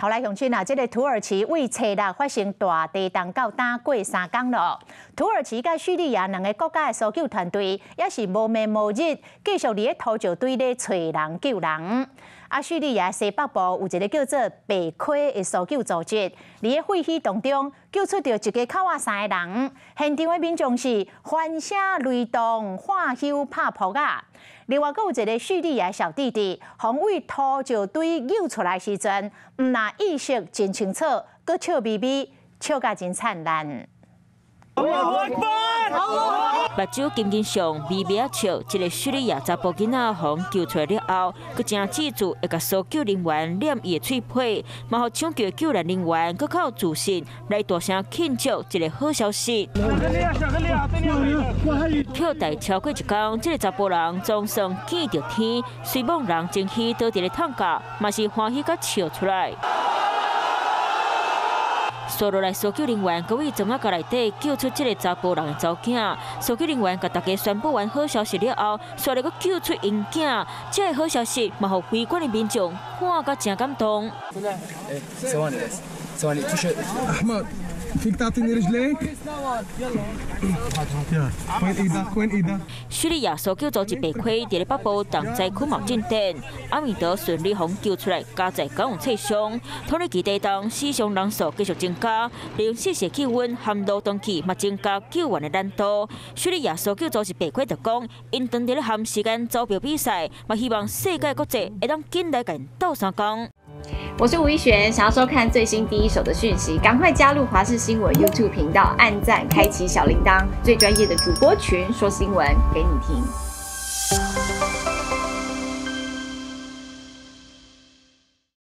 后来乡亲啊，这个土耳其为初六发生大地震到打过3天了。土耳其甲叙利亚两个国家的搜救团队也是无眠无日，继续伫咧土石堆咧找人救人。叙利亚西北部有一个叫做白溪的搜救组织，伫咧废墟当中救出着一个口仔3个人，现场的民众是欢声雷动、喊休拍扑啊！另外，阁有一个叙利亚小弟弟，从为土石堆救出来时阵，毋但意识真清楚，阁笑眯眯，笑甲真灿烂。目睭紧紧上，微微啊笑。一个叙利亚查甫囡仔互救出来了后，佮正记住会甲搜救人员念伊的喙皮，嘛互抢救救援人员佮较有自信来大声庆祝一个好消息。跳台超过1天，这个查甫人总算见到天，随梦人争气倒伫咧躺下，嘛是欢喜甲笑出来。所落来，搜救人员各位从内底救出这个查甫人的查某囝。搜救人员甲大家宣布完好消息了后，煞来阁救出因囝。这个好消息嘛，互围观的民众看甲真感动。叙利亚搜救组织白溪伫咧北部重灾区冒进展，阿米德顺利互救出来，加在九王册上。土耳其地震死伤人数继续增加，利用适时气温和劳动气嘛增加救援的难度。叙利亚搜救组织白溪就讲，因当伫咧含时间招标比赛，嘛希望世界各界会当紧来甲因斗相共。我是吴一璇，想要收看最新第一手的讯息，赶快加入华视新闻 YouTube 频道，按赞，开启小铃铛，最专业的主播群说新闻给你听。